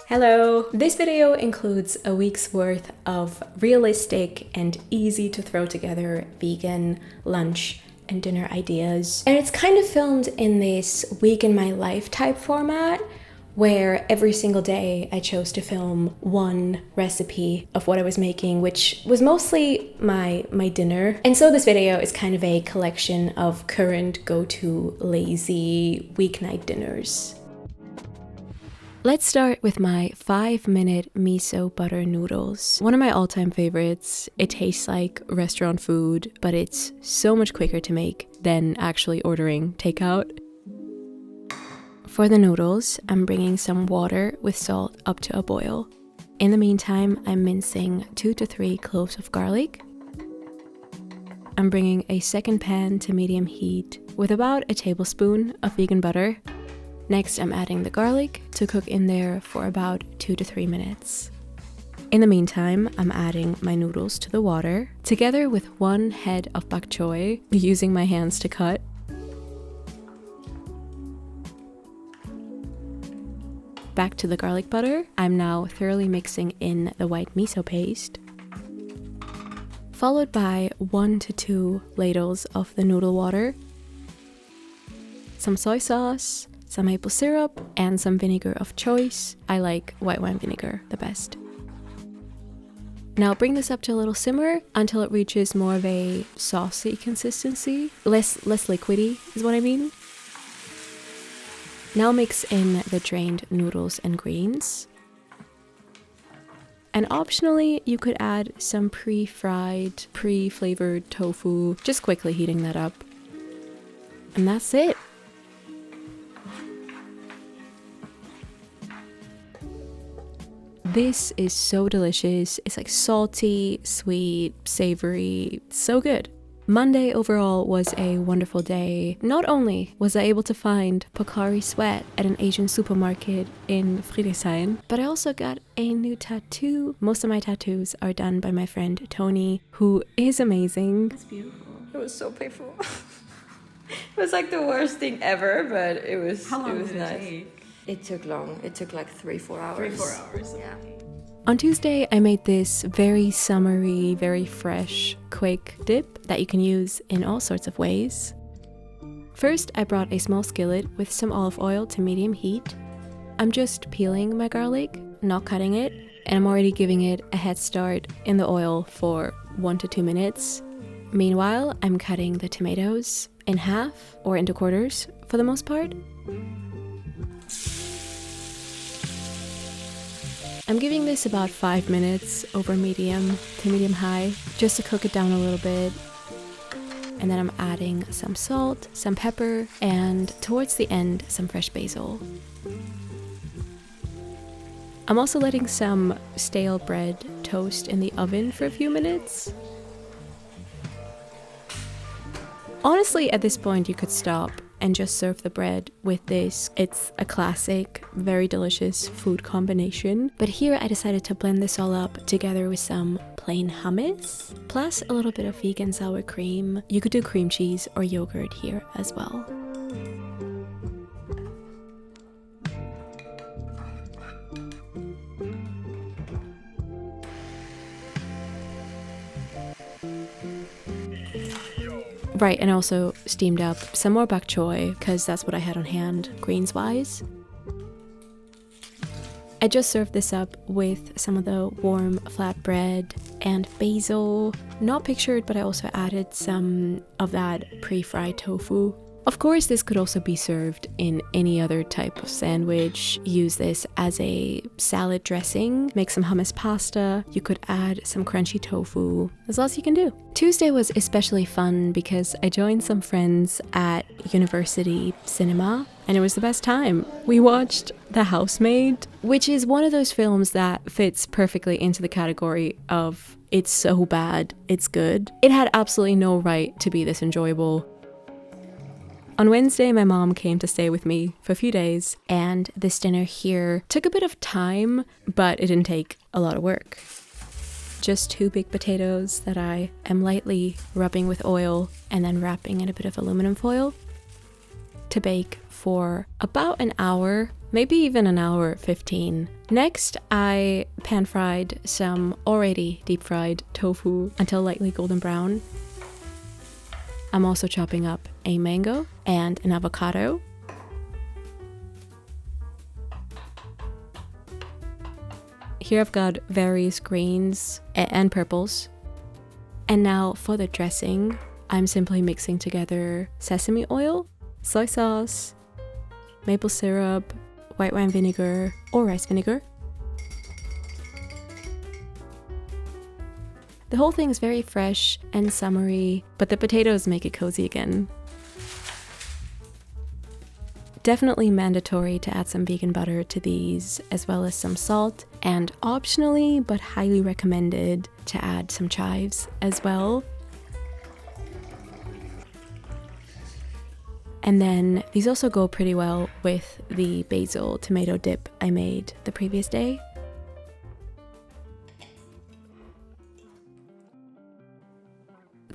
Hello! This video includes a week's worth of realistic and easy to throw together vegan lunch and dinner ideas. And it's kind of filmed in this week in my life type format where every single day I chose to film one recipe of what I was making, which was mostly my dinner. And so this video is kind of a collection of current go-to lazy weeknight dinners. Let's start with my 5-minute miso butter noodles. One of my all-time favorites. It tastes like restaurant food, but it's so much quicker to make than actually ordering takeout. For the noodles, I'm bringing some water with salt up to a boil. In the meantime, I'm mincing 2 to 3 cloves of garlic. I'm bringing a second pan to medium heat with about a tablespoon of vegan butter. Next, I'm adding the garlic to cook in there for about 2 to 3 minutes. In the meantime, I'm adding my noodles to the water, together with 1 head of bok choy, using my hands to cut. Back to the garlic butter, I'm now thoroughly mixing in the white miso paste, followed by 1 to 2 ladles of the noodle water, some soy sauce, some maple syrup, and some vinegar of choice. I like white wine vinegar the best. Now bring this up to a little simmer until it reaches more of a saucy consistency. Less liquidy is what I mean. Now mix in the drained noodles and greens. And optionally, you could add some pre-fried, pre-flavored tofu, just quickly heating that up. And that's it. This is so delicious. It's like salty, sweet, savory, so good. Monday overall was a wonderful day. Not only was I able to find Pocari Sweat at an Asian supermarket in Friedrichshain, but I also got a new tattoo. Most of my tattoos are done by my friend Tony, who is amazing. It's beautiful. It was so painful. It was like the worst thing ever, but it was How long it was did it nice. take? It took long. It took like 3-4 hours. 3-4 hours. Yeah. On Tuesday, I made this very summery, very fresh, quick dip that you can use in all sorts of ways. First, I brought a small skillet with some olive oil to medium heat. I'm just peeling my garlic, not cutting it, and I'm already giving it a head start in the oil for 1 to 2 minutes. Meanwhile, I'm cutting the tomatoes in half or into quarters for the most part. I'm giving this about 5 minutes over medium to medium high, just to cook it down a little bit. And then I'm adding some salt, some pepper, and towards the end, some fresh basil. I'm also letting some stale bread toast in the oven for a few minutes. Honestly, at this point, you could stop and just serve the bread with this. It's a classic, very delicious food combination. But here I decided to blend this all up together with some plain hummus, plus a little bit of vegan sour cream. You could do cream cheese or yogurt here as well. Right, and also steamed up some more bok choy, because that's what I had on hand, greens-wise. I just served this up with some of the warm flatbread and basil. Not pictured, but I also added some of that pre-fried tofu. Of course, this could also be served in any other type of sandwich. Use this as a salad dressing. Make some hummus pasta. You could add some crunchy tofu. There's lots you can do. Tuesday was especially fun because I joined some friends at university cinema, and it was the best time. We watched The Housemaid, which is one of those films that fits perfectly into the category of it's so bad, it's good. It had absolutely no right to be this enjoyable. On Wednesday, my mom came to stay with me for a few days, and this dinner here took a bit of time, but it didn't take a lot of work. Just 2 big potatoes that I am lightly rubbing with oil and then wrapping in a bit of aluminum foil. to bake for about an hour, maybe even an hour 15. Next, I pan fried some already deep fried tofu until lightly golden brown. I'm also chopping up a mango and an avocado. Here I've got various greens and purples. And now for the dressing, I'm simply mixing together sesame oil, soy sauce, maple syrup, white wine vinegar or rice vinegar. The whole thing is very fresh and summery, but the potatoes make it cozy again. Definitely mandatory to add some vegan butter to these, as well as some salt, and optionally, but highly recommended, to add some chives as well. And then these also go pretty well with the basil tomato dip I made the previous day.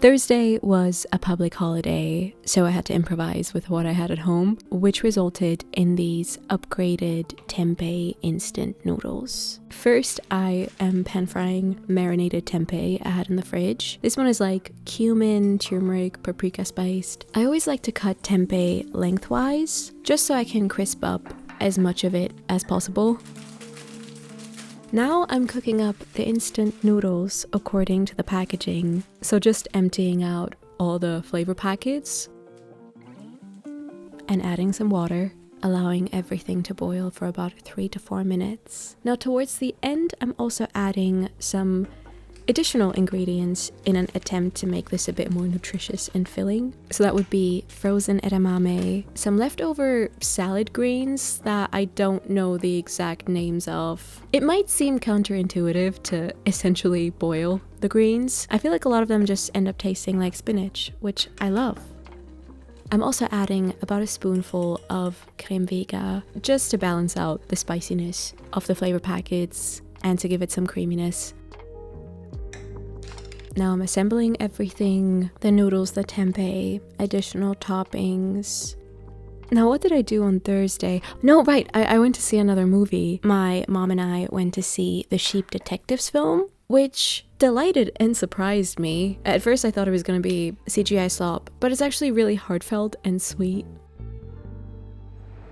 Thursday was a public holiday, so I had to improvise with what I had at home, which resulted in these upgraded tempeh instant noodles. First, I am pan frying marinated tempeh I had in the fridge. This one is like cumin, turmeric, paprika spiced. I always like to cut tempeh lengthwise, just so I can crisp up as much of it as possible. Now I'm cooking up the instant noodles according to the packaging, so just emptying out all the flavor packets and adding some water, allowing everything to boil for about 3 to 4 minutes. Now towards the end, I'm also adding some additional ingredients in an attempt to make this a bit more nutritious and filling. So that would be frozen edamame, some leftover salad greens that I don't know the exact names of. It might seem counterintuitive to essentially boil the greens. I feel like a lot of them just end up tasting like spinach, which I love. I'm also adding about a spoonful of creme vega just to balance out the spiciness of the flavor packets and to give it some creaminess. Now I'm assembling everything, the noodles, the tempeh, additional toppings. Now what did I do on Thursday? No, right, I went to see another movie. My mom and I went to see the Sheep Detectives film, which delighted and surprised me. At first I thought it was going to be CGI slop, but it's actually really heartfelt and sweet.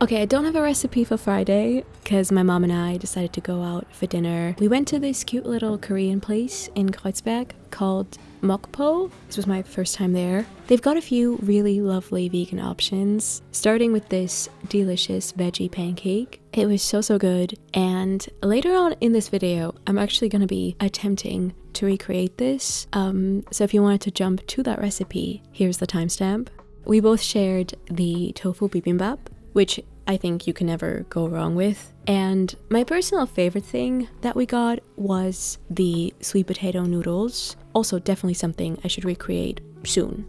Okay, I don't have a recipe for Friday because my mom and I decided to go out for dinner. We went to this cute little Korean place in Kreuzberg called Mokpo. This was my first time there. They've got a few really lovely vegan options, starting with this delicious veggie pancake. It was so good, and later on in this video, I'm actually going to be attempting to recreate this. So if you wanted to jump to that recipe, here's the timestamp. We both shared the tofu bibimbap, which I think you can never go wrong with. And my personal favorite thing that we got was the sweet potato noodles. Also definitely something I should recreate soon.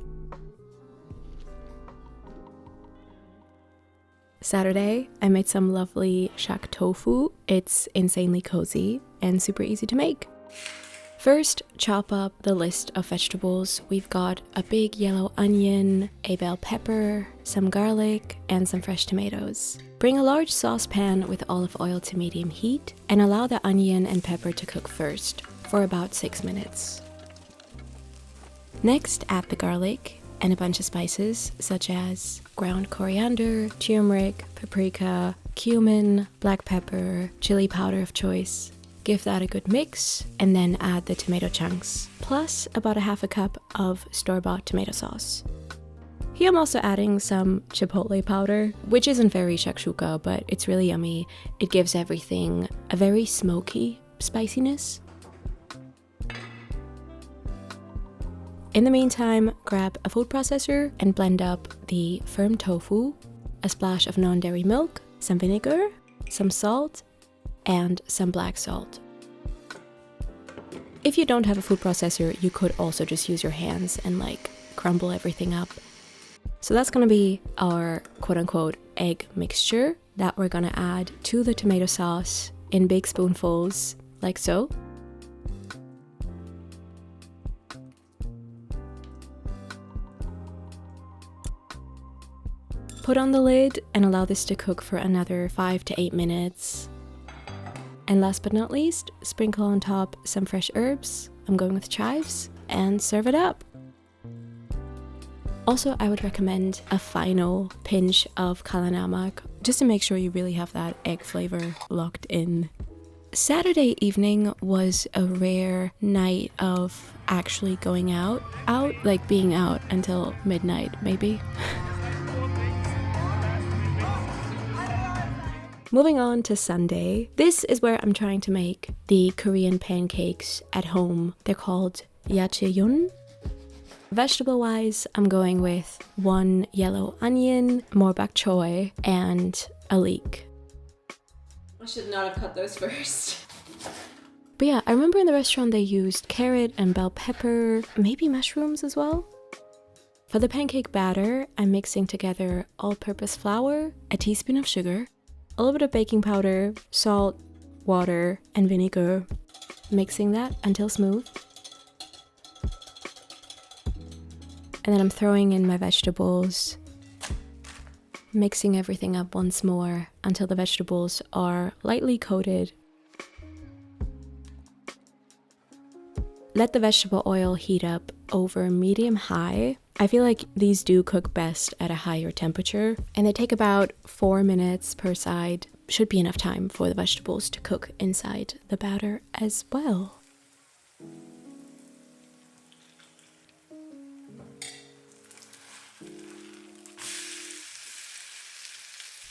Saturday, I made some lovely Shak-tofu. It's insanely cozy and super easy to make. First, chop up the list of vegetables. We've got a big yellow onion, a bell pepper, some garlic, and some fresh tomatoes. Bring a large saucepan with olive oil to medium heat and allow the onion and pepper to cook first for about 6 minutes. Next, add the garlic and a bunch of spices such as ground coriander, turmeric, paprika, cumin, black pepper, chili powder of choice. Give that a good mix and then add the tomato chunks, plus about a half a cup of store-bought tomato sauce. Here I'm also adding some chipotle powder, which isn't very shakshuka, but it's really yummy. It gives everything a very smoky spiciness. In the meantime, grab a food processor and blend up the firm tofu, a splash of non-dairy milk, some vinegar, some salt, and some black salt. If you don't have a food processor, you could also just use your hands and crumble everything up. So that's gonna be our quote-unquote egg mixture that we're gonna add to the tomato sauce in big spoonfuls, like so. Put on the lid and allow this to cook for another 5 to 8 minutes. And last but not least, sprinkle on top some fresh herbs. I'm going with chives, and serve it up. Also, I would recommend a final pinch of kalanamak just to make sure you really have that egg flavor locked in. Saturday evening was a rare night of actually going out, like being out until midnight maybe. Moving on to Sunday, this is where I'm trying to make the Korean pancakes at home. They're called yacheon. Vegetable-wise, I'm going with 1 yellow onion, more bok choy, and a leek. I should not have cut those first. But yeah, I remember in the restaurant they used carrot and bell pepper, maybe mushrooms as well. For the pancake batter, I'm mixing together all-purpose flour, a teaspoon of sugar, a little bit of baking powder, salt, water, and vinegar. Mixing that until smooth. And then I'm throwing in my vegetables, mixing everything up once more until the vegetables are lightly coated. Let the vegetable oil heat up over medium-high. I feel like these do cook best at a higher temperature, and they take about 4 minutes per side. Should be enough time for the vegetables to cook inside the batter as well.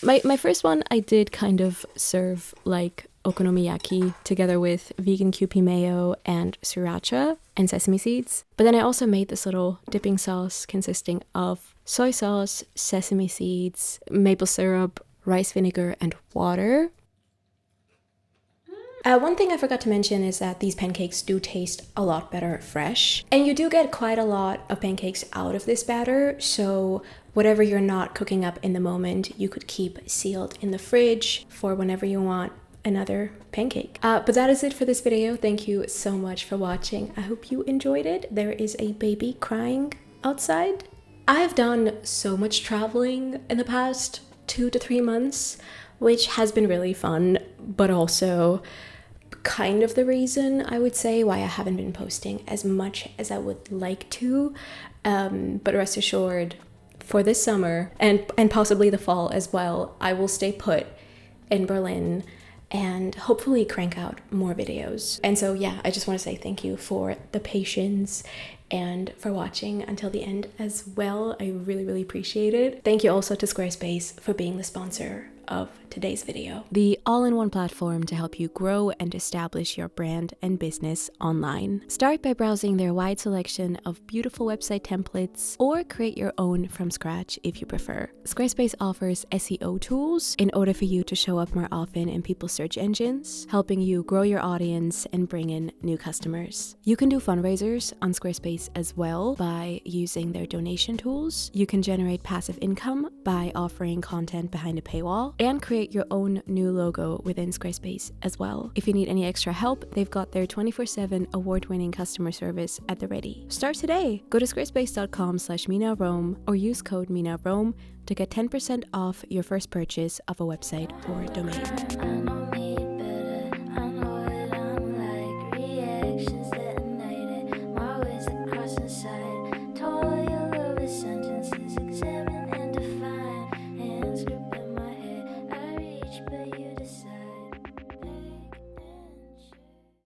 My first one I did kind of serve like okonomiyaki together with vegan Kewpie mayo and sriracha and sesame seeds. But then I also made this little dipping sauce consisting of soy sauce, sesame seeds, maple syrup, rice vinegar, and water. One thing I forgot to mention is that these pancakes do taste a lot better fresh. And you do get quite a lot of pancakes out of this batter, so whatever you're not cooking up in the moment, you could keep sealed in the fridge for whenever you want another pancake. But that is it for this video. Thank you so much for watching. I hope you enjoyed it. There is a baby crying outside. I've done so much traveling in the past 2 to 3 months, which has been really fun, but also kind of the reason I would say why I haven't been posting as much as I would like to. But rest assured, for this summer and possibly the fall as well, I will stay put in Berlin and hopefully crank out more videos. And so yeah, I just want to say thank you for the patience and for watching until the end as well. I really, really appreciate it. Thank you also to Squarespace for being the sponsor of today's video. The all-in-one platform to help you grow and establish your brand and business online. Start by browsing their wide selection of beautiful website templates or create your own from scratch if you prefer. Squarespace offers SEO tools in order for you to show up more often in people's search engines, helping you grow your audience and bring in new customers. You can do fundraisers on Squarespace as well by using their donation tools. You can generate passive income by offering content behind a paywall and create your own new logo within Squarespace as well. If you need any extra help, they've got their 24/7 award-winning customer service at the ready. Start today. Go to squarespace.com/MinaRome or use code MinaRome to get 10% off your first purchase of a website or domain. But you